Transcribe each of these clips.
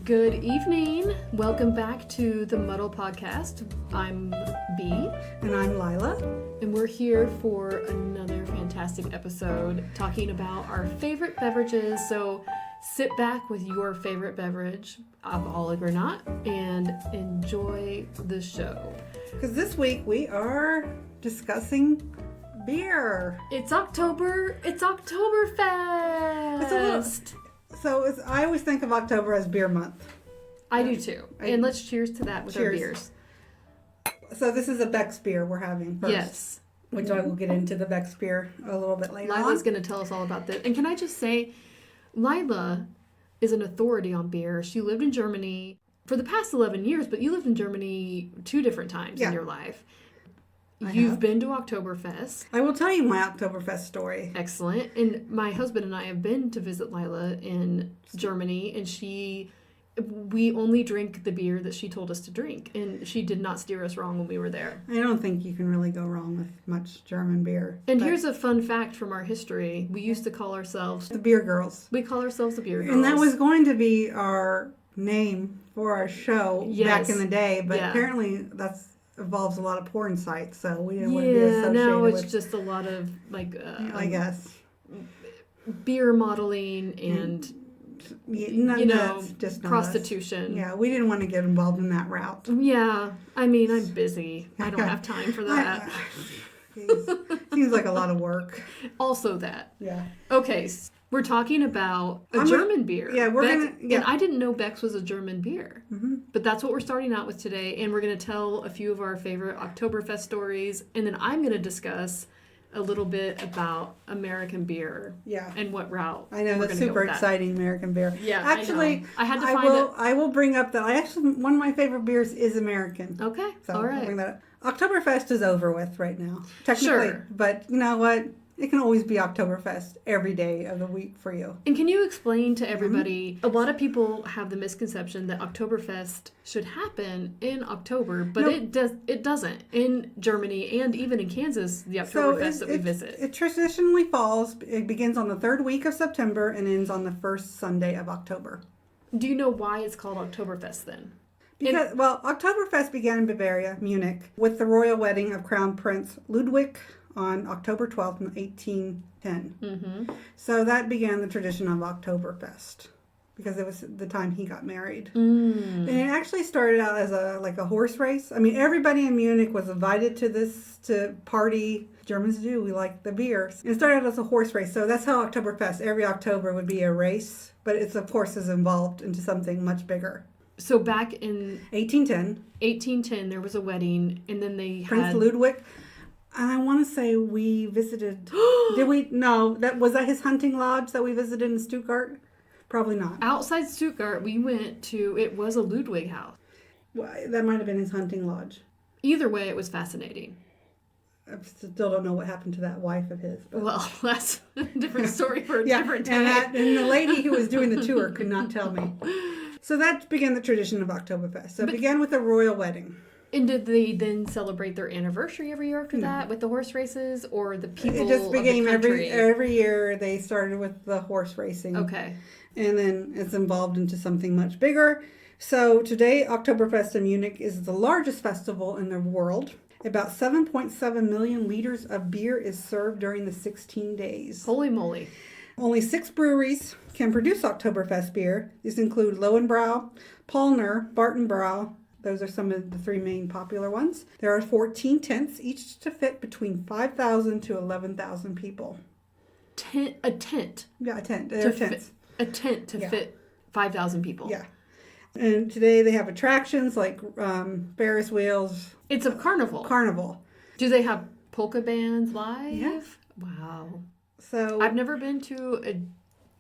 Good evening. Welcome back to the Muddle podcast. I'm Bea. And I'm Lila. And we're here for another fantastic episode talking about our favorite beverages. So sit back with your favorite beverage, alcoholic or not, and enjoy the show. Because this week we are discussing beer. It's October. It's Oktoberfest. I always think of October as beer month. I do too. And let's cheers to that with our beers. So this is a Beck's beer we're having first. Yes. Which I will get into the Beck's beer a little bit later Lila's going to tell us all about this. And can I just say, Lila is an authority on beer. She lived in Germany for the past 11 years, but you lived in Germany 2 different times in your life. You've been to Oktoberfest. I will tell you my Oktoberfest story. Excellent. And my husband and I have been to visit Lila in Germany, and we only drink the beer that she told us to drink, and she did not steer us wrong when we were there. I don't think you can really go wrong with much German beer. And here's a fun fact from our history. We used to call ourselves the Beer Girls. We call ourselves the Beer Girls. And that was going to be our name for our show back in the day, but apparently that's involves a lot of porn sites, so we didn't want to be associated now it's with, just a lot of I guess beer modeling and just prostitution. Yeah, we didn't want to get involved in that route. Yeah, I mean, I'm busy. I don't have time for that. Seems like a lot of work. Also that. Yeah. Okay, so we're talking about a German beer. Yeah, and I didn't know Beck's was a German beer. Mm-hmm. But that's what we're starting out with today, and we're going to tell a few of our favorite Oktoberfest stories, and then I'm going to discuss a little bit about American beer. Yeah. And what route. I know, that's super exciting American beer. Yeah, actually, I had to find it. I will bring up that one of my favorite beers is American. Okay. So all right. I'll bring that up. Oktoberfest is over with right now, technically. Sure. But you know what? It can always be Oktoberfest every day of the week for you. And can you explain to everybody, a lot of people have the misconception that Oktoberfest should happen in October, but it doesn't. In Germany and even in Kansas, the Oktoberfest that we visit. It traditionally falls, it begins on the 3rd week of September and ends on the 1st Sunday of October. Do you know why it's called Oktoberfest then? Because, Oktoberfest began in Bavaria, Munich, with the royal wedding of Crown Prince Ludwig on October 12th, 1810. Mm-hmm. So that began the tradition of Oktoberfest because it was the time he got married. And it actually started out as a horse race. I mean, everybody in Munich was invited to party. Germans do. We like the beer. It started out as a horse race. So that's how Oktoberfest, every October would be a race. But it's, of course, is involved into something much bigger. So back in 1810, there was a wedding, and then they had Prince Ludwig. And I want to say we visited. Did we? No. Was that his hunting lodge that we visited in Stuttgart? Probably not. Outside Stuttgart, we went to. It was a Ludwig house. Well, that might have been his hunting lodge. Either way, it was fascinating. I still don't know what happened to that wife of his. But. Well, that's a different story for a different time. And the lady who was doing the tour could not tell me. So that began the tradition of Oktoberfest. So it began with a royal wedding. And did they then celebrate their anniversary every year after that with the horse races, or the people? It just became of the country? every year. They started with the horse racing. Okay. And then it's evolved into something much bigger. So today, Oktoberfest in Munich is the largest festival in the world. About 7.7 million liters of beer is served during the 16 days. Holy moly. Only 6 breweries can produce Oktoberfest beer. These include Lowenbrau, Paulner, Bartenbrau. Those are some of the 3 main popular ones. There are 14 tents, each to fit between 5,000 to 11,000 people. A tent? Yeah, a tent. They're tents. A tent to fit 5,000 people. Yeah. And today they have attractions like Ferris wheels. It's a carnival. Do they have polka bands live? Yeah. Wow. So I've never been to a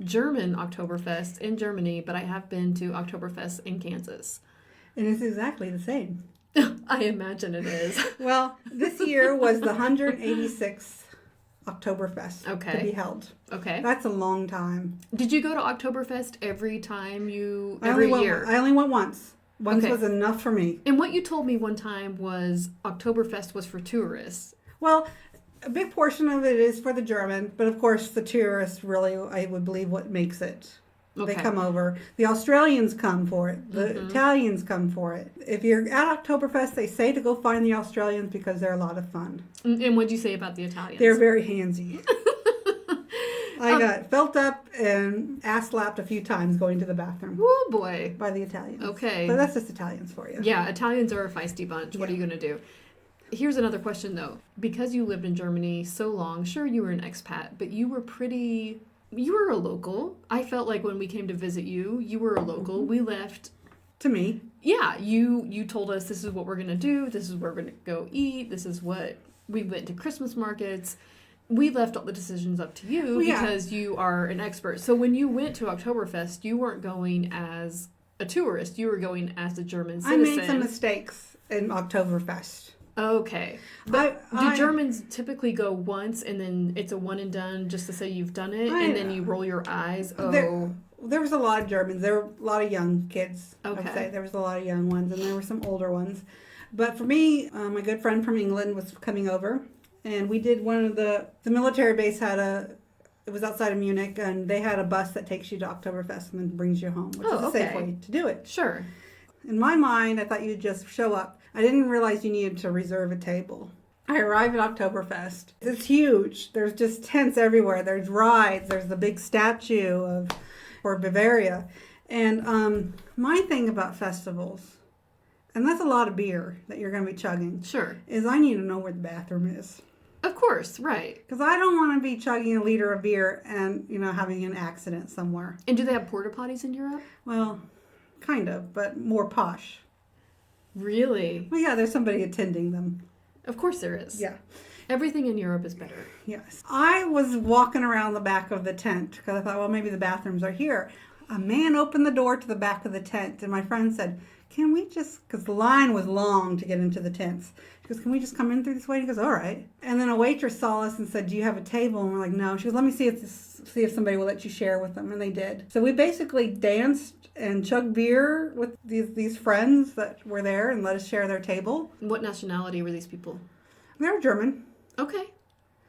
German Oktoberfest in Germany, but I have been to Oktoberfest in Kansas. And it's exactly the same. I imagine it is. Well, this year was the 186th Oktoberfest to be held. Okay. That's a long time. Did you go to Oktoberfest every year? I only went once. Once was enough for me. And what you told me one time was Oktoberfest was for tourists. Well, a big portion of it is for the German, but of course the tourists really, I would believe, what makes it They come over. The Australians come for it. The Italians come for it. If you're at Oktoberfest, they say to go find the Australians because they're a lot of fun. And what'd you say about the Italians? They're very handsy. I got felt up and ass slapped a few times going to the bathroom. Oh boy. By the Italians. Okay. But that's just Italians for you. Yeah, Italians are a feisty bunch. What are you going to do? Here's another question, though. Because you lived in Germany so long, sure, you were an expat, but you were a local. I felt like when we came to visit you, you were a local. We left. To me. Yeah, you told us this is what we're going to do. This is where we're going to go eat. This is what we went to Christmas markets. We left all the decisions up to you because you are an expert. So when you went to Oktoberfest, you weren't going as a tourist. You were going as a German citizen. I made some mistakes in Oktoberfest. Okay. But do Germans typically go once and then it's a one and done just to say you've done it and then you roll your eyes? There was a lot of Germans. There were a lot of young kids. Okay. I'd say there was a lot of young ones and there were some older ones. But for me, my good friend from England was coming over and we did one of the military base it was outside of Munich and they had a bus that takes you to Oktoberfest and then brings you home, which is a safe way to do it. Sure. In my mind, I thought you'd just show up. I didn't realize you needed to reserve a table. I arrived at Oktoberfest. It's huge. There's just tents everywhere. There's rides. There's the big statue for Bavaria. And my thing about festivals, and that's a lot of beer that you're going to be chugging. Sure. Is I need to know where the bathroom is. Of course, right. Because I don't want to be chugging a liter of beer and, having an accident somewhere. And do they have porta potties in Europe? Well, kind of, but more posh. Really? Well, yeah, there's somebody attending them. Of course there is. Yeah. Everything in Europe is better. Yes. I was walking around the back of the tent because I thought, well, maybe the bathrooms are here. A man opened the door to the back of the tent, and my friend said, can we just, because the line was long to get into the tents. She goes, can we just come in through this way? He goes, all right. And then a waitress saw us and said, do you have a table? And we're like, no. She goes, let me see if somebody will let you share with them. And they did. So we basically danced and chugged beer with these friends that were there and let us share their table. What nationality were these people? They were German. Okay.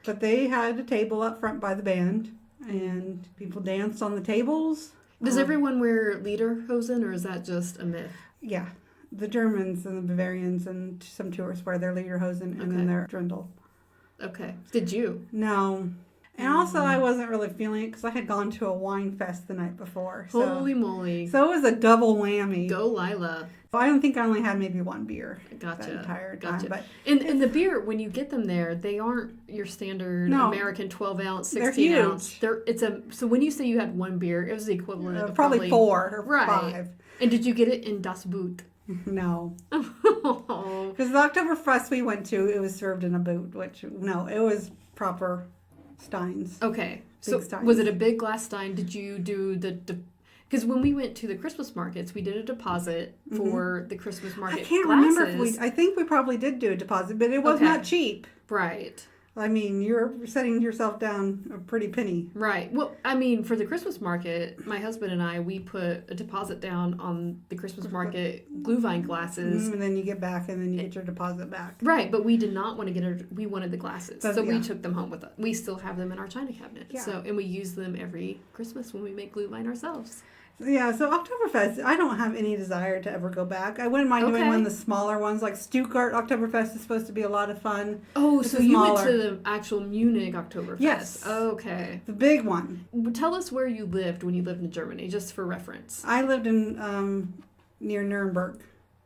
But they had a table up front by the band, and people danced on the tables. Does everyone wear Lederhosen, or is that just a myth? Yeah. The Germans and the Bavarians and some tourists wear their Lederhosen and then their Dirndl. Okay. Did you? No. And also, I wasn't really feeling it because I had gone to a wine fest the night before. So. Holy moly. So it was a double whammy. Go Lila. I don't think I only had maybe one beer that entire time. But and the beer, when you get them there, they aren't your standard American 12-ounce, 16-ounce. So when you say you had one beer, it was the equivalent of probably 4 or 5. And did you get it in Das Boot? No. Because the Oktoberfest we went to, it was served in a boot, it was proper steins. Okay. Big steins. Was it a big glass stein? Did you do because when we went to the Christmas markets, we did a deposit for the Christmas market. I can't glasses. remember I think we probably did do a deposit, but it was not cheap. Right. I mean, you're setting yourself down a pretty penny. Right. Well, I mean, for the Christmas market, my husband and I, we put a deposit down on the Christmas market Glühwein glasses. And then you get back and then you get your deposit back. Right, but we did not want to we wanted the glasses. So we took them home with us. We still have them in our china cabinet. Yeah. And we use them every Christmas when we make Glühwein ourselves. Yeah, so Oktoberfest, I don't have any desire to ever go back. I wouldn't mind doing one of the smaller ones, like Stuttgart Oktoberfest is supposed to be a lot of fun. Oh, so you went to the actual Munich Oktoberfest? Yes. Okay. The big one. Tell us where you lived when you lived in Germany, just for reference. I lived in near Nuremberg,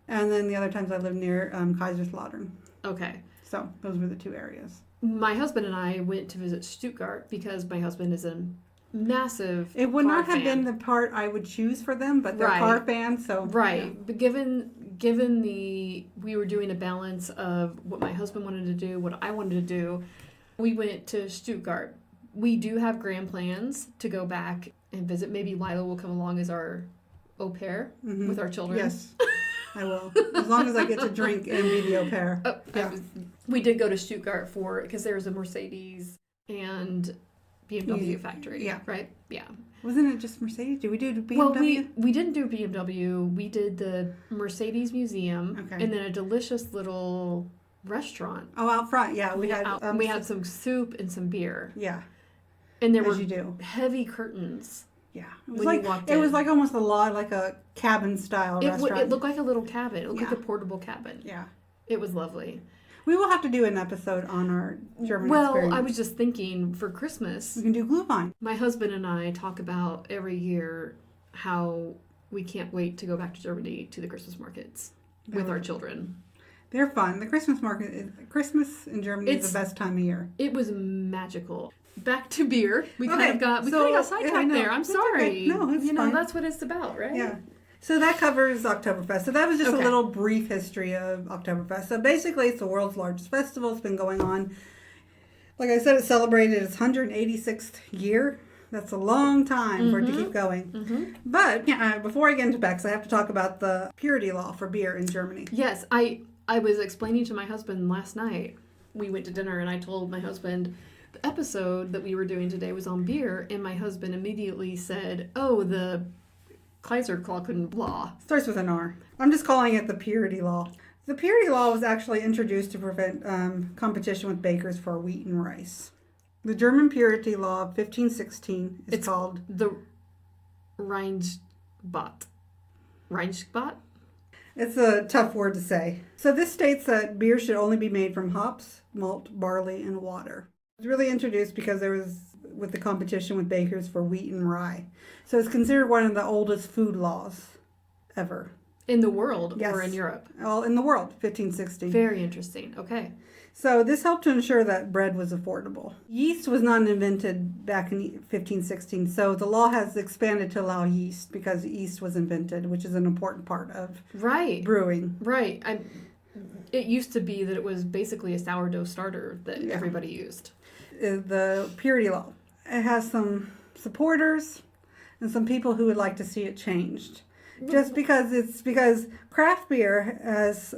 and then the other times I lived near Kaiserslautern. Okay. So those were the two areas. My husband and I went to visit Stuttgart because my husband is a massive It would not have fan. been the part I would choose for them, but they're car fans, so but given we were doing a balance of what my husband wanted to do, what I wanted to do, we went to Stuttgart. We do have grand plans to go back and visit. Maybe Lila will come along as our au pair with our children. Yes, I will, as long as I get to drink and be the au pair. We did go to Stuttgart because there's a Mercedes and BMW factory. Yeah. Right? Yeah. Wasn't it just Mercedes? Did we do BMW? Well, we didn't do BMW. We did the Mercedes Museum and then a delicious little restaurant. Oh, out front. Yeah. We had some soup and some beer. Yeah. And there were heavy curtains Yeah. It was like almost a lot like a cabin style restaurant. It looked like a little cabin. It looked like a portable cabin. Yeah. It was lovely. We will have to do an episode on our German experience. Well, I was just thinking for Christmas. We can do Glühwein. My husband and I talk about every year how we can't wait to go back to Germany to the Christmas markets with our children. They're fun. The Christmas in Germany is the best time of year. It was magical. Back to beer. We kind of got sidetracked there. I'm sorry. Okay. No, it's fine. That's what it's about, right? Yeah. So that covers Oktoberfest. So that was just a little brief history of Oktoberfest. So basically, it's the world's largest festival. It's been going on. Like I said, it celebrated its 186th year. That's a long time for it to keep going. Mm-hmm. But before I get into Beck's, I have to talk about the purity law for beer in Germany. Yes, I was explaining to my husband last night. We went to dinner and I told my husband the episode that we were doing today was on beer, and my husband immediately said, "Oh, the Kaiserglocken law." Starts with an R. I'm just calling it the purity law. The purity law was actually introduced to prevent competition with bakers for wheat and rice. The German purity law of 1516 is called the Reinspott. Reinspott? It's a tough word to say. So this states that beer should only be made from hops, malt, barley, and water. It was really introduced because there was with the competition with bakers for wheat and rye. So it's considered one of the oldest food laws ever. In the world or in Europe? All in the world, 1560. Very interesting. Okay. So this helped to ensure that bread was affordable. Yeast was not invented back in 1516, so the law has expanded to allow yeast because yeast was invented, which is an important part of brewing. Right. It used to be that it was basically a sourdough starter that everybody used. The purity law. It has some supporters and some people who would like to see it changed. Just because craft beer has...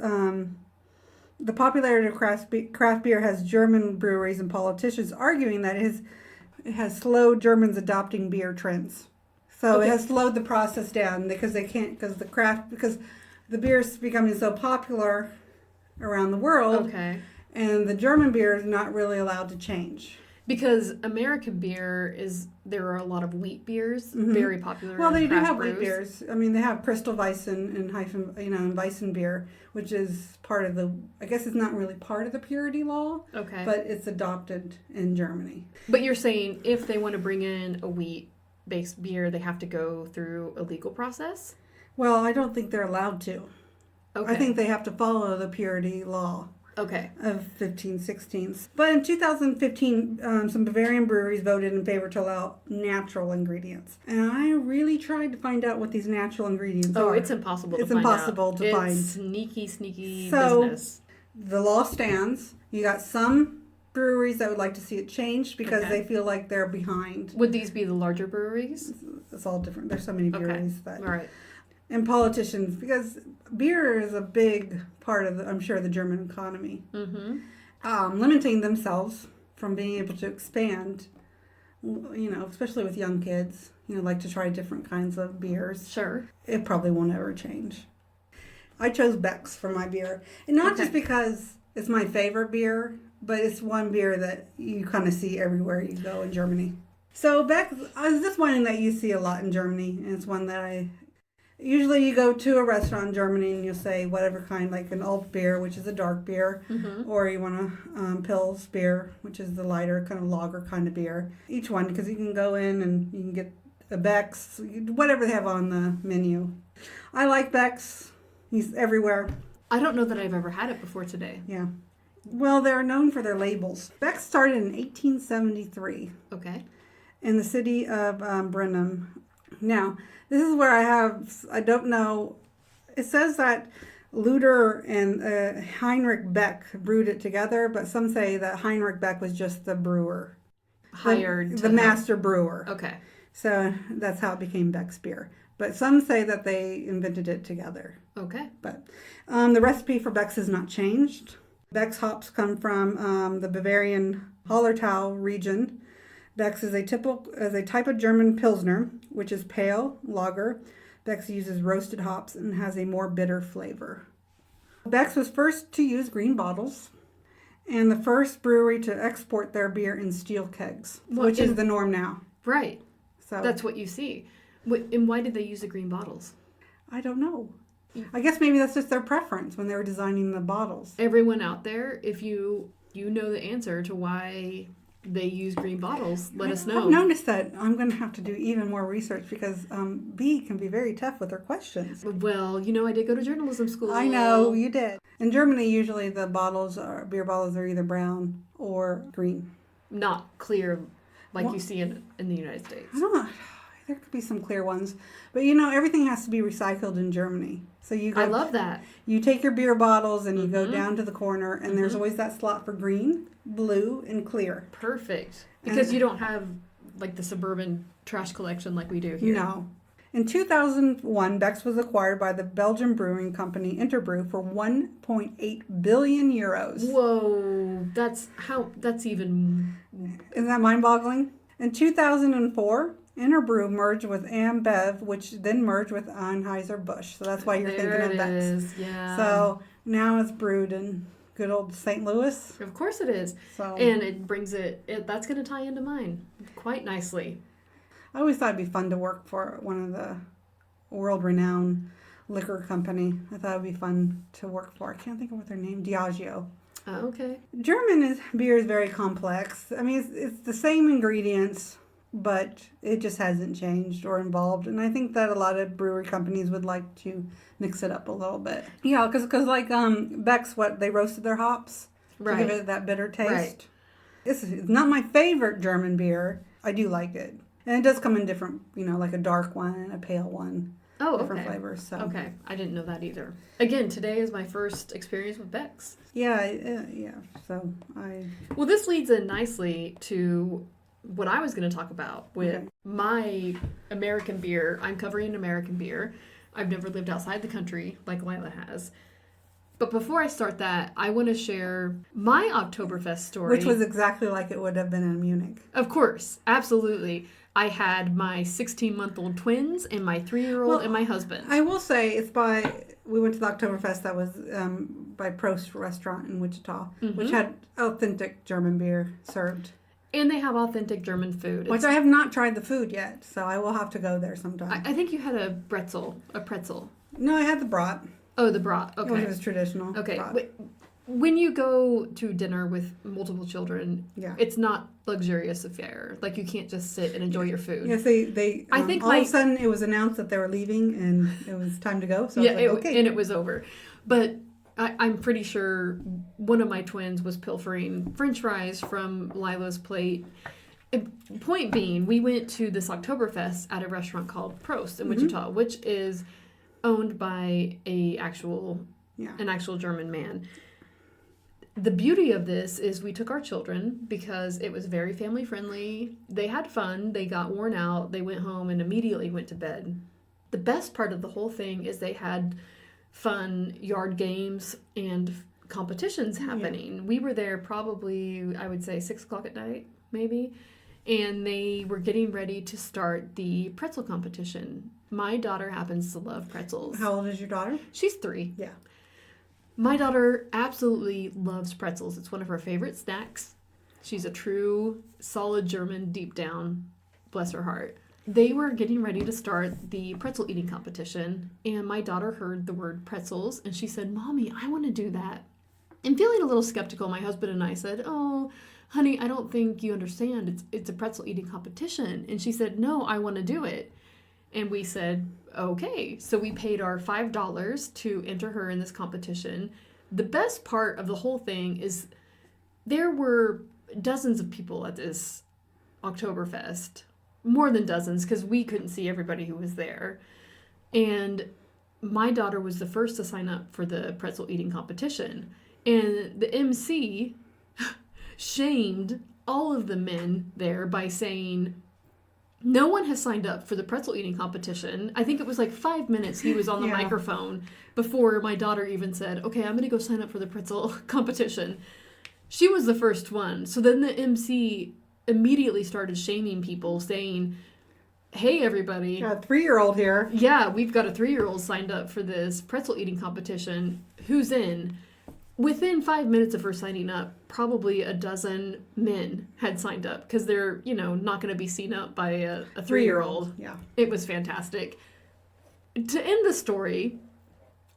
the popularity of craft beer has German breweries and politicians arguing that it has slowed Germans adopting beer trends. So it has slowed the process down because the beer is becoming so popular around the world. Okay. And the German beer is not really allowed to change. Because American beer there are a lot of wheat beers, very popular. Well, they do have wheat beers. I mean, they have Crystal Weissen and Weissen beer, which is part of I guess it's not really part of the purity law. Okay. But it's adopted in Germany. But you're saying if they want to bring in a wheat-based beer, they have to go through a legal process? Well, I don't think they're allowed to. Okay. I think they have to follow the purity law. Okay. Of 1516. But in 2015, some Bavarian breweries voted in favor to allow natural ingredients. And I really tried to find out what these natural ingredients are. Oh, it's impossible to find out. It's impossible to find. Sneaky business. The law stands. You got some breweries that would like to see it changed because they feel like they're behind. Would these be the larger breweries? It's all different. There's so many breweries that... All right. And politicians, because beer is a big part of, the German economy. Mm-hmm. Limiting themselves from being able to expand, especially with young kids, like to try different kinds of beers. Sure. It probably won't ever change. I chose Beck's for my beer. And not just because it's my favorite beer, but it's one beer that you kind of see everywhere you go in Germany. So Beck's is this one that you see a lot in Germany, and it's one that usually you go to a restaurant in Germany and you'll say whatever kind, like an alt beer, which is a dark beer, or you want a Pils beer, which is the lighter kind of lager kind of beer. Each one, because you can go in and you can get a Beck's, whatever they have on the menu. I like Beck's. He's everywhere. I don't know that I've ever had it before today. Yeah. Well, they're known for their labels. Beck's started in 1873. Okay. In the city of Brenham. Now, this is where I don't know, it says that Luder and Heinrich Beck brewed it together, but some say that Heinrich Beck was just the brewer. The master brewer. Okay. So that's how it became Beck's beer. But some say that they invented it together. Okay. But the recipe for Beck's has not changed. Beck's hops come from the Bavarian Hallertau region. Beck's is a type of German Pilsner, which is pale lager. Beck's uses roasted hops and has a more bitter flavor. Beck's was first to use green bottles and the first brewery to export their beer in steel kegs, which is the norm now. Right. So that's what you see. And why did they use the green bottles? I don't know. I guess maybe that's just their preference when they were designing the bottles. Everyone out there, if you know the answer to why they use green bottles, let us know. I've noticed that. I'm going to have to do even more research because Bea can be very tough with her questions. Well, I did go to journalism school. I know, you did. In Germany, usually the beer bottles are either brown or green. Not clear like you see in the United States. I don't know. There could be some clear ones. But everything has to be recycled in Germany. So I love that. You take your beer bottles and you go down to the corner and there's always that slot for green, blue, and clear. Perfect. Because you don't have like the suburban trash collection like we do here. No. In 2001, Beck's was acquired by the Belgian brewing company Interbrew for 1.8 billion euros. Whoa, that's even... Isn't that mind-boggling? In 2004, Interbrew merged with Ambev, which then merged with Anheuser-Busch. So that's why you're thinking of Beck's. Is. Yeah. So now it's brewed in good old St. Louis. Of course it is. So, and it brings that's going to tie into mine quite nicely. I always thought it'd be fun to work for one of the world-renowned liquor company. I thought it'd be fun to work for. I can't think of what their name. Diageo. Oh, okay. German beer is very complex. I mean, it's the same ingredients, but it just hasn't changed or evolved. And I think that a lot of brewery companies would like to mix it up a little bit. Yeah, because like Beck's, they roasted their hops to give it that bitter taste. Right. It's not my favorite German beer. I do like it. And it does come in different, like a dark one and a pale one. Oh, different flavors. So. Okay, I didn't know that either. Again, today is my first experience with Beck's. Yeah. So Well, this leads in nicely to what I was going to talk about with my American beer. I'm covering American beer. I've never lived outside the country like Lila has. But before I start that, I want to share my Oktoberfest story. Which was exactly like it would have been in Munich. Of course, absolutely. I had my 16-month-old twins and my 3-year-old and my husband. I will say we went to the Oktoberfest that was by Prost restaurant in Wichita, which had authentic German beer served. And they have authentic German food. Which I have not tried the food yet, so I will have to go there sometime. I think you had a pretzel. No, I had the brat. Oh, the brat. Okay. It was traditional. Okay. When you go to dinner with multiple children, it's not luxurious affair. Like, you can't just sit and enjoy your food. Yes, they I think all of a sudden it was announced that they were leaving and it was time to go. So I was like, okay. And it was over. But I'm pretty sure one of my twins was pilfering French fries from Lila's plate. Point being, we went to this Oktoberfest at a restaurant called Prost in Wichita, which is owned by an actual German man. The beauty of this is we took our children because it was very family friendly. They had fun. They got worn out. They went home and immediately went to bed. The best part of the whole thing is they had fun yard games and competitions happening. Yeah. We were there probably, I would say, 6 o'clock at night, maybe. And they were getting ready to start the pretzel competition. My daughter happens to love pretzels. How old is your daughter? She's 3. Yeah. My daughter absolutely loves pretzels. It's one of her favorite snacks. She's a true, solid German deep down. Bless her heart. They were getting ready to start the pretzel eating competition, and my daughter heard the word pretzels, and she said, "Mommy, I want to do that." And feeling a little skeptical, my husband and I said, "Oh, honey, I don't think you understand. It's a pretzel eating competition." And she said, "No, I want to do it." And we said, okay. So we paid our $5 to enter her in this competition. The best part of the whole thing is there were dozens of people at this Oktoberfest. More than dozens, because we couldn't see everybody who was there. And my daughter was the first to sign up for the pretzel eating competition. And the MC shamed all of the men there by saying, "No one has signed up for the pretzel eating competition." I think it was like 5 minutes he was on the microphone before my daughter even said, "Okay, I'm going to go sign up for the pretzel competition." She was the first one. So then the MC immediately started shaming people, saying, "Hey, everybody. Got a 3-year-old here. Yeah, we've got a 3-year-old signed up for this pretzel eating competition. Who's in?" Within 5 minutes of her signing up, probably a dozen men had signed up because they're, not going to be seen up by a 3-year-old. Yeah. It was fantastic. To end the story,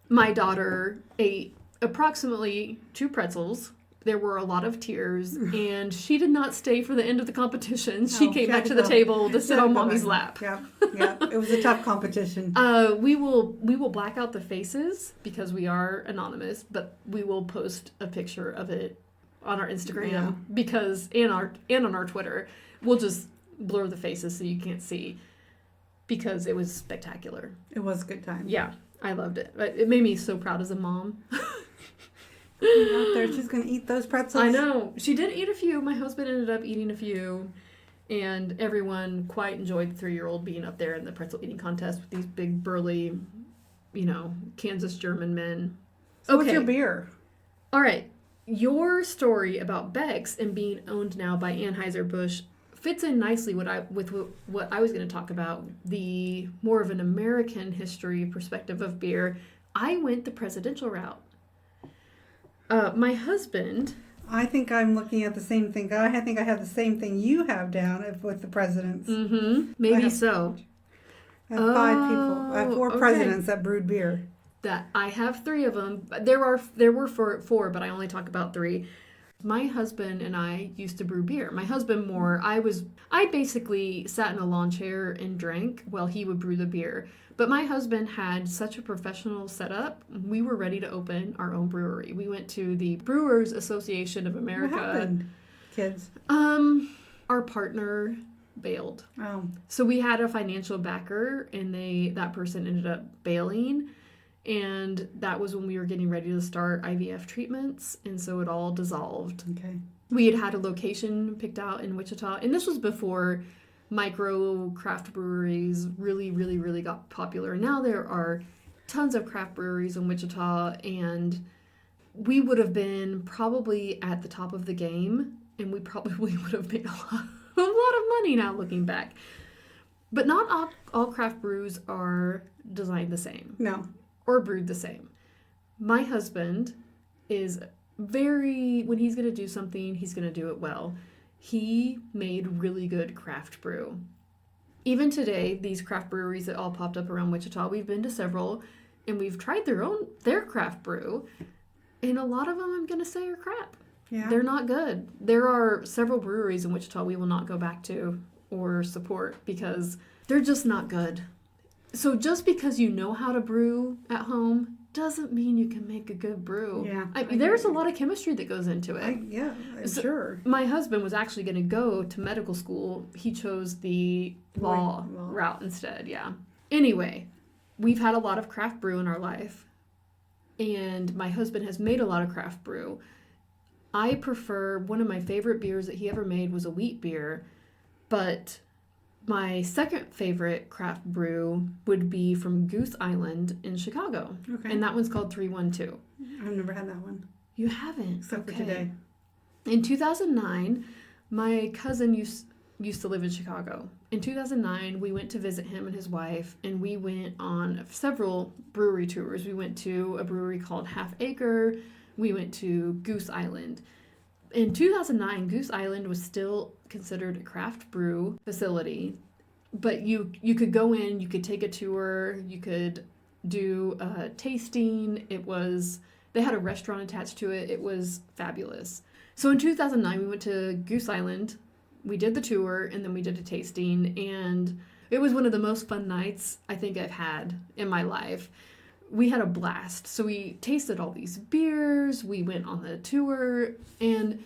my daughter ate approximately 2 pretzels. There were a lot of tears, and she did not stay for the end of the competition. She came back to the table to sit on Mommy's lap. Yeah. It was a tough competition. We will black out the faces because we are anonymous, but we will post a picture of it on our Instagram because and on our Twitter. We'll just blur the faces so you can't see because it was spectacular. It was a good time. Yeah, I loved it. It made me so proud as a mom. Out there, she's gonna eat those pretzels. I know. She did eat a few. My husband ended up eating a few, and everyone quite enjoyed the 3-year-old being up there in the pretzel eating contest with these big burly, Kansas German men. So what's your beer? All right. Your story about Beck's and being owned now by Anheuser-Busch fits in nicely with what I was going to talk about, the more of an American history perspective of beer. I went the presidential route. My husband... I think I'm looking at the same thing. I think I have the same thing you have down with the presidents. Mm-hmm. Maybe so. I have 5 people. I have 4 presidents that brewed beer. That I have 3 of them. There were 4, but I only talk about 3. My husband and I used to brew beer. My husband more. I basically sat in a lawn chair and drank while he would brew the beer. But my husband had such a professional setup. We were ready to open our own brewery. We went to the Brewers Association of America. What happened, kids? Our partner bailed. Oh. So we had a financial backer, and that person ended up bailing. And that was when we were getting ready to start IVF treatments, and so it all dissolved. Okay. We had a location picked out in Wichita, and this was before micro craft breweries really, really, really got popular. Now there are tons of craft breweries in Wichita, and we would have been probably at the top of the game, and we probably would have made a lot of money now looking back. But not all craft brews are designed the same. No. Or brewed the same. My husband is when he's going to do something, he's going to do it well. He made really good craft brew. Even today, these craft breweries that all popped up around Wichita, we've been to several, and we've tried their craft brew, and a lot of them I'm going to say are crap. Yeah. They're not good. There are several breweries in Wichita we will not go back to or support because they're just not good. So just because you know how to brew at home doesn't mean you can make a good brew. Yeah, there's a lot of chemistry that goes into it. I'm sure. My husband was actually going to go to medical school. He chose the law route instead, yeah. Anyway, we've had a lot of craft brew in our life, and my husband has made a lot of craft brew. I prefer, one of my favorite beers that he ever made was a wheat beer, but my second favorite craft brew would be from Goose Island in Chicago. Okay. And that one's called 312. I've never had that one. You haven't? Except for today. In 2009, my cousin used to live in Chicago. In 2009, we went to visit him and his wife, and we went on several brewery tours. We went to a brewery called Half Acre. We went to Goose Island. In 2009, Goose Island was still considered a craft brew facility, but you could go in, you could take a tour, you could do a tasting. They had a restaurant attached to it. It was fabulous. So in 2009, we went to Goose Island. We did the tour, and then we did a tasting, and it was one of the most fun nights I think I've had in my life. We had a blast. So we tasted all these beers, we went on the tour, and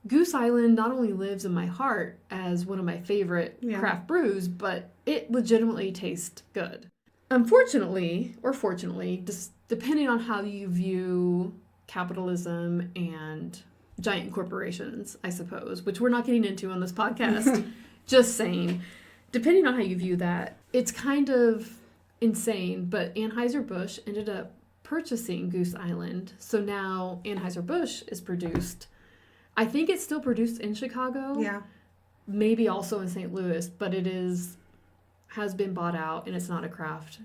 Goose Island not only lives in my heart as one of my favorite craft brews, but it legitimately tastes good. Unfortunately, or fortunately, just depending on how you view capitalism and giant corporations, I suppose, which we're not getting into on this podcast, just saying, depending on how you view that, it's kind of insane, but Anheuser-Busch ended up purchasing Goose Island. So now Anheuser-Busch is produced. I think it's still produced in Chicago. Yeah. Maybe also in St. Louis, but has been bought out, and it's not a craft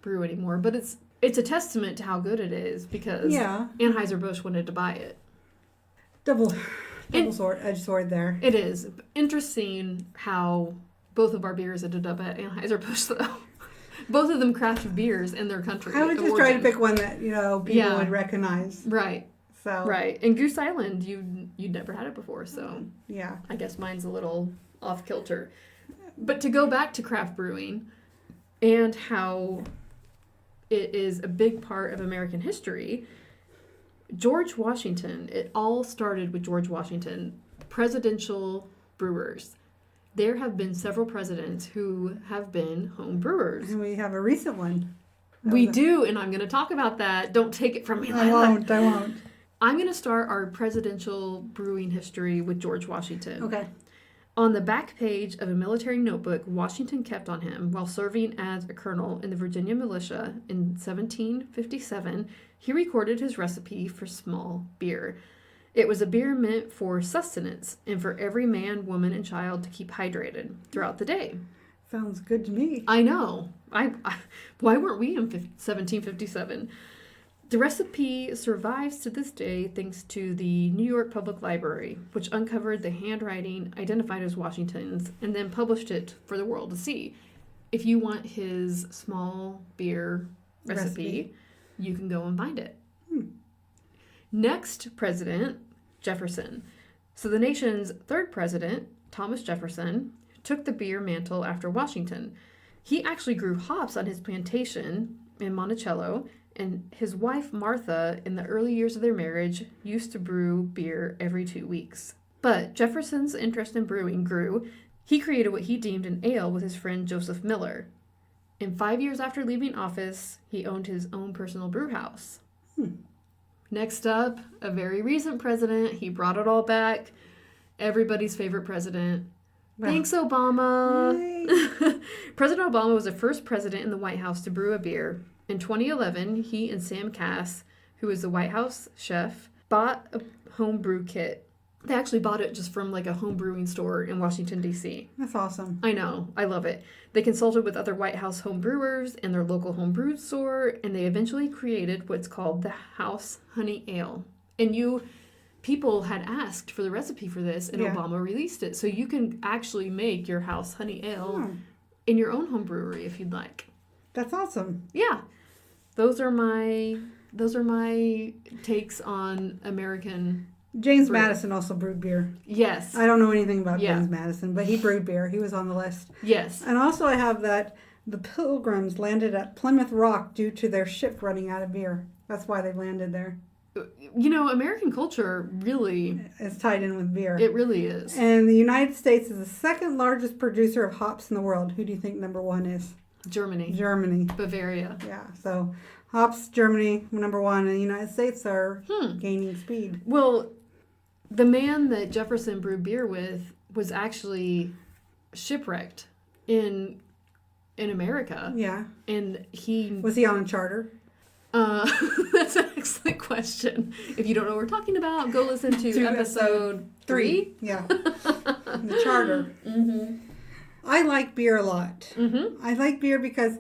brew anymore. But it's a testament to how good it is because Anheuser-Busch wanted to buy it. Edged sword there. It is. Interesting how both of our beers ended up at Anheuser-Busch, though. Both of them crafted beers in their country. I was just trying to pick one that, people would recognize. Right. So. Right. And Goose Island, you'd never had it before, so. Yeah. I guess mine's a little off kilter. But to go back to craft brewing and how it is a big part of American history, George Washington, it all started with George Washington, presidential brewers. There have been several presidents who have been home brewers. And we have a recent one. We do, and I'm going to talk about that. Don't take it from me, Lila. I won't. I'm going to start our presidential brewing history with George Washington. Okay. On the back page of a military notebook Washington kept on him while serving as a colonel in the Virginia militia in 1757, he recorded his recipe for small beer. It was a beer meant for sustenance and for every man, woman, and child to keep hydrated throughout the day. Sounds good to me. I know. Why weren't we in 1757? The recipe survives to this day thanks to the New York Public Library, which uncovered the handwriting identified as Washington's and then published it for the world to see. If you want his small beer recipe. You can go and find it. Next president, Jefferson. So the nation's third president, Thomas Jefferson, took the beer mantle after Washington. He actually grew hops on his plantation in Monticello, and his wife, Martha, in the early years of their marriage, used to brew beer every 2 weeks. But Jefferson's interest in brewing grew. He created what he deemed an ale with his friend Joseph Miller. And 5 years after leaving office, he owned his own personal brew house. Next up, a very recent president. He brought it all back. Everybody's favorite president. Wow. Thanks, Obama. President Obama was the first president in the White House to brew a beer. In 2011, he and Sam Cass, who is the White House chef, bought a home brew kit. They actually bought it just from like a home brewing store in Washington, D.C. That's awesome. I know. I love it. They consulted with other White House home brewers and their local home brew store, and they eventually created what's called the House Honey Ale. And people had asked for the recipe for this, and Obama released it. So you can actually make your House Honey Ale in your own home brewery if you'd like. That's awesome. Yeah. Those are my takes on American James Madison also brewed beer. Yes. I don't know anything about James Madison, but he brewed beer. He was on the list. Yes. And also I have that the Pilgrims landed at Plymouth Rock due to their ship running out of beer. That's why they landed there. American culture really is tied in with beer. It really is. And the United States is the second largest producer of hops in the world. Who do you think number one is? Germany. Bavaria. Yeah. So hops, Germany, number one, and the United States are gaining speed. Well, the man that Jefferson brewed beer with was actually shipwrecked in America. Yeah. And was he on a charter? That's an excellent question. If you don't know what we're talking about, go listen to episode 3. Yeah. The charter. Mm-hmm. I like beer a lot. Mm-hmm. I like beer because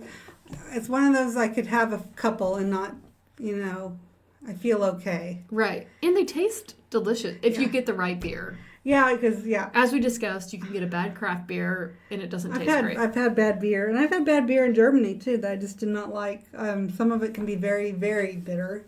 it's one of those I could have a couple and not, I feel okay. Right. And they taste delicious if you get the right beer. Yeah, because, as we discussed, you can get a bad craft beer and it doesn't taste great. I've had bad beer. And I've had bad beer in Germany, too, that I just did not like. Some of it can be very, very bitter.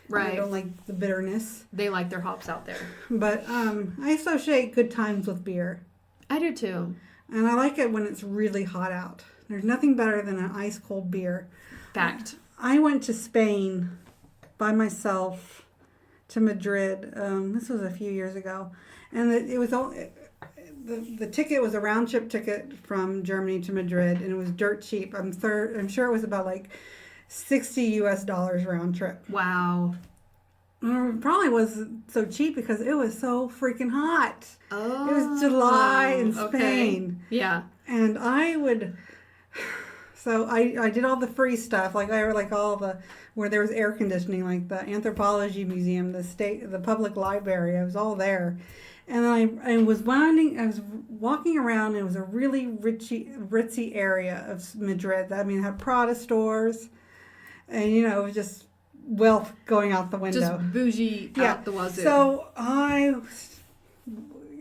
Right. I don't like the bitterness. They like their hops out there. But I associate good times with beer. I do, too. And I like it when it's really hot out. There's nothing better than an ice cold beer. Fact. I went to Spain by myself to Madrid. This was a few years ago. And it was all, the ticket was a round trip ticket from Germany to Madrid, and it was dirt cheap. I'm sure it was about like $60 round trip. Wow. It probably wasn't so cheap because it was so freaking hot. Oh. It was July in Spain. Yeah. And I did all the free stuff, like all the, where there was air conditioning, like the Anthropology Museum, the public library. I was all there. And I was walking around, and it was a really ritzy area of Madrid. I mean, it had Prada stores. And, it was just wealth going out the window. Just bougie out the wazoo. So I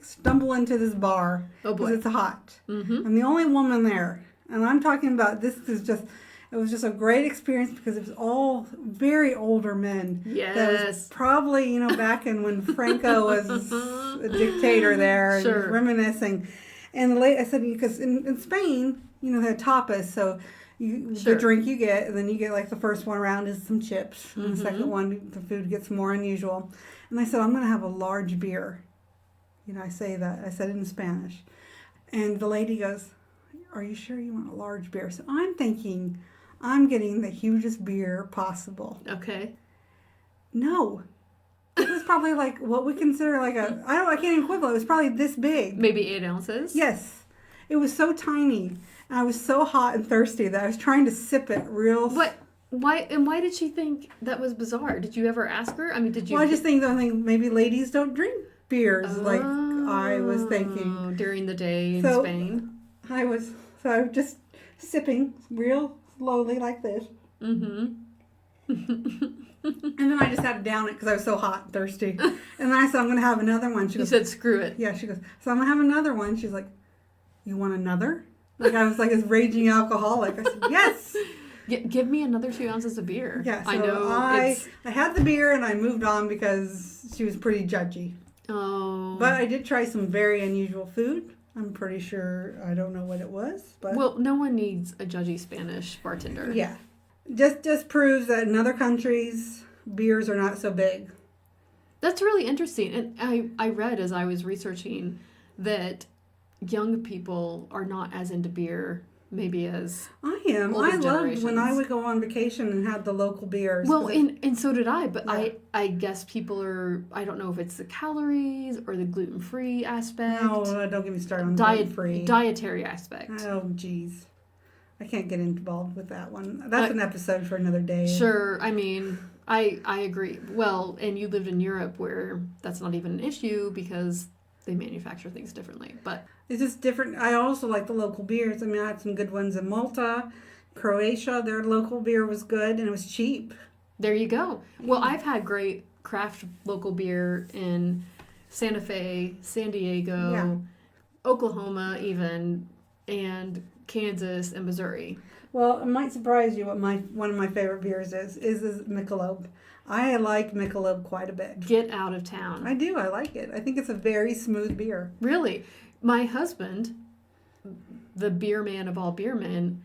stumble into this bar because it's hot. Mm-hmm. I'm the only woman there. And I'm talking about it was just a great experience because it was all very older men. Yes. That was probably, back in when Franco was a dictator there and reminiscing. And I said, because in Spain, they had tapas. So the drink you get, and then you get like the first one around is some chips. And the second one, the food gets more unusual. And I said, I'm going to have a large beer. I say that. I said it in Spanish. And the lady goes, are you sure you want a large beer? So I'm thinking, I'm getting the hugest beer possible. Okay. No. It was probably like what we consider like I can't even equivalent. It was probably this big. Maybe 8 ounces? Yes. It was so tiny. And I was so hot and thirsty that I was trying to sip it real. What? Why did she think that was bizarre? Did you ever ask her? I mean, did you? Well, I just think maybe ladies don't drink beers like I was thinking. During the day in Spain. I was just sipping real slowly like this. Mm-hmm. And then I just had to down it because I was so hot and thirsty. And then I said, I'm going to have another one. She goes, said, screw it. Yeah, she goes, so I'm going to have another one. She's like, you want another? Like I was like this raging alcoholic. I said, yes. Give me another 2 ounces of beer. Yeah, so I know. I had the beer and I moved on because she was pretty judgy. Oh. But I did try some very unusual food. I'm pretty sure I don't know what it was. But well, no one needs a judgy Spanish bartender. Yeah. Just proves that in other countries, beers are not so big. That's really interesting. And I read as I was researching that young people are not as into beer maybe as I am. I loved when I would go on vacation and have the local beers. Well, and so did I. But yeah. I guess people are, I don't know if it's the calories or the gluten-free aspect. No, don't get me started on gluten-free. Dietary aspect. Oh, geez. I can't get involved with that one. That's an episode for another day. Sure. I mean, I agree. Well, and you lived in Europe where that's not even an issue because they manufacture things differently. But it's just different. I also like the local beers. I mean, I had some good ones in Malta, Croatia. Their local beer was good and it was cheap. There you go. Well, I've had great craft local beer in Santa Fe, San Diego, Oklahoma even, and Kansas and Missouri. Well, it might surprise you what one of my favorite beers is Michelob. I like Michelob quite a bit. Get out of town. I do. I like it. I think it's a very smooth beer. Really? My husband, the beer man of all beer men,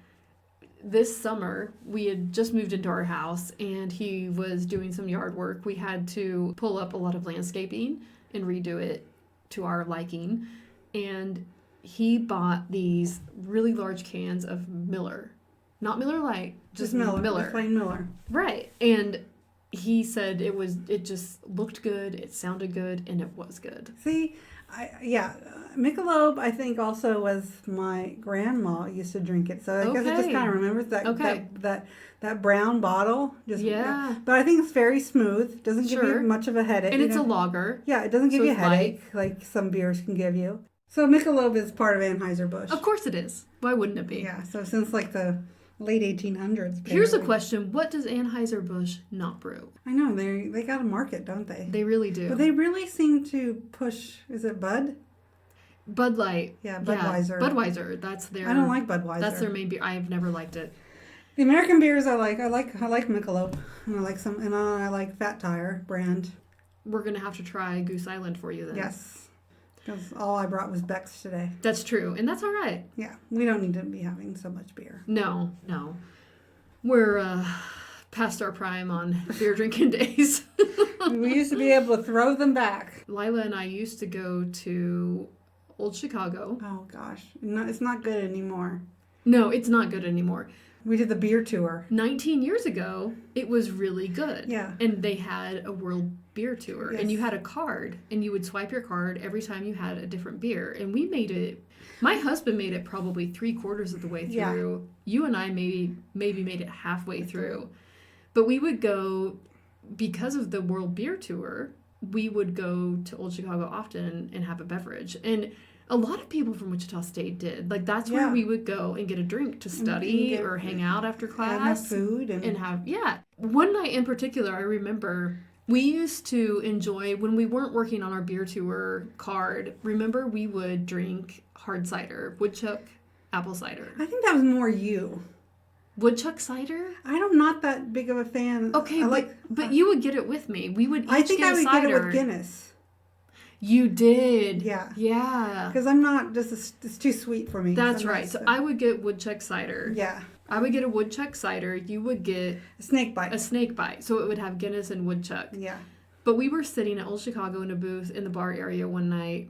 this summer, we had just moved into our house and he was doing some yard work. We had to pull up a lot of landscaping and redo it to our liking. And he bought these really large cans of Miller. Not Miller Lite, just Miller. Plain Miller. Right. And he said it just looked good, it sounded good, and it was good. See, Michelob, I think also was my grandma used to drink it, so I guess it just kind of remembers that brown bottle. But I think it's very smooth. Doesn't give you much of a headache. And it's a lager. Yeah, it doesn't give you a headache like some beers can give you. So Michelob is part of Anheuser-Busch. Of course it is. Why wouldn't it be? Yeah, so since like the late 1800s. Apparently. Here's a question. What does Anheuser-Busch not brew? I know. They got a market, don't they? They really do. But they really seem to push, is it Bud? Bud Light. Yeah, Budweiser. Yeah, Budweiser. That's their... I don't like Budweiser. That's their main beer. I've never liked it. The American beers I like Michelob. And I like Fat Tire brand. We're going to have to try Goose Island for you then. Yes. Because all I brought was Beck's today. That's true. And that's all right. Yeah. We don't need to be having so much beer. No. We're past our prime on beer drinking days. We used to be able to throw them back. Lila and I used to go to Old Chicago. Oh, gosh. No, it's not good anymore. No, it's not good anymore. We did the beer tour. 19 years ago, it was really good. Yeah. And they had a world beer tour. Yes. And you had a card. And you would swipe your card every time you had a different beer. And we made it... My husband made it probably 3/4 of the way through. Yeah. You and I maybe made it halfway through. But we would go... Because of the world beer tour, we would go to Old Chicago often and have a beverage. And A lot of people from Wichita State did. Like, that's where we would go and get a drink to study or hang out after class. And have food. And have, One night in particular, I remember we used to enjoy, when we weren't working on our beer tour card, remember we would drink hard cider, woodchuck, apple cider. I think that was more you. Woodchuck cider? I'm not that big of a fan. Okay, but you would get it with me. We would each I think get I would cider. get it with Guinness. You did. Yeah. Yeah. Because I'm not, it's too sweet for me. That's right. So I would get woodchuck cider. Yeah. I would get a woodchuck cider. You would get a snake bite. A snake bite. So it would have Guinness and woodchuck. Yeah. But we were sitting at Old Chicago in a booth in the bar area one night,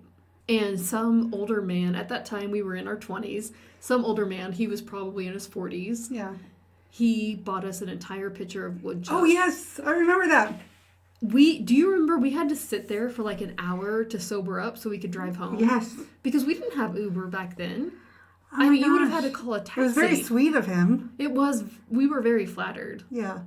and some older man, at that time we were in our 20s, some older man, he was probably in his 40s. Yeah. He bought us an entire pitcher of woodchuck. Oh, yes. I remember that. Do you remember we had to sit there for like an hour to sober up so we could drive home? Yes. Because we didn't have Uber back then. Oh, I mean, you would have had to call a taxi. It was very sweet of him. It was. We were very flattered. Yeah.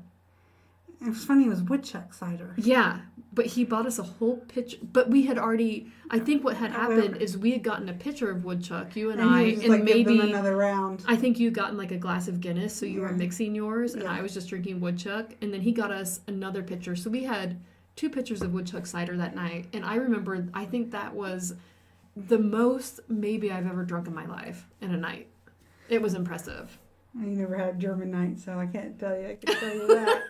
It was funny. It was woodchuck cider. Yeah. But he bought us a whole pitcher. But we had already, I think what had happened is we had gotten a pitcher of woodchuck, you and I. He was and maybe give them another round. I think you had gotten like a glass of Guinness, so you were mixing yours, and I was just drinking woodchuck. And then he got us another pitcher. So we had 2 pitchers of woodchuck cider that night. And I remember, I think that was the most maybe I've ever drunk in my life in a night. It was impressive. I never had a German night, so I can't tell you. I can tell you that.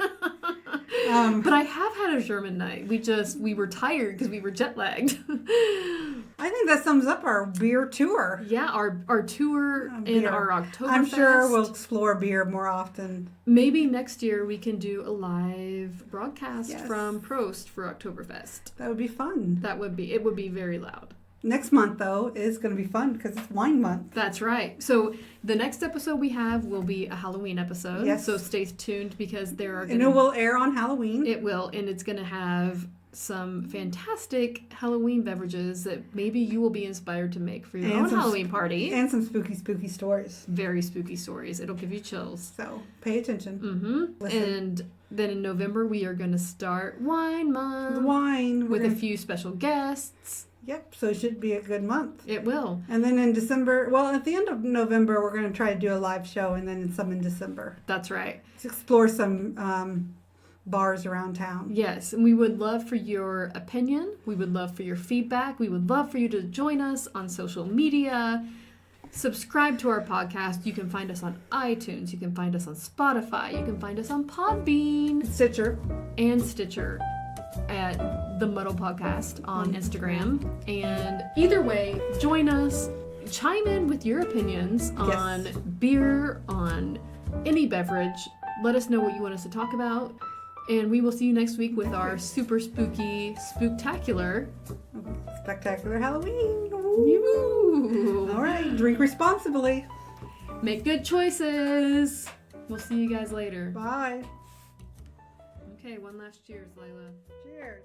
But I have had a German night. We were tired because we were jet lagged. I think that sums up our beer tour. Yeah, our tour and our Oktoberfest. I'm sure we'll explore beer more often. Maybe next year we can do a live broadcast from Prost for Oktoberfest. That would be fun. It would be very loud. Next month, though, is going to be fun because it's wine month. That's right. So the next episode we have will be a Halloween episode. Yes. So stay tuned because there are And it will air on Halloween. It will, and it's going to have some fantastic Halloween beverages that maybe you will be inspired to make for your own Halloween party. And some spooky stories. Very spooky stories. It'll give you chills. So pay attention. Mm-hmm. And then in November, we are going to start Wine Month. With a few special guests. Yep, so it should be a good month. It will. And then in December, at the end of November, we're going to try to do a live show, and then some in December. That's right. To explore some bars around town. Yes, and we would love for your opinion. We would love for your feedback. We would love for you to join us on social media. Subscribe to our podcast. You can find us on iTunes. You can find us on Spotify. You can find us on Podbean. Stitcher. At the Muddle Podcast on Instagram. And either way, join us. Chime in with your opinions on beer, on any beverage. Let us know what you want us to talk about. And we will see you next week with our super spooky, spectacular Halloween. Woo. All right, drink responsibly. Make good choices. We'll see you guys later. Bye. Okay, one last cheers, Lila. Cheers.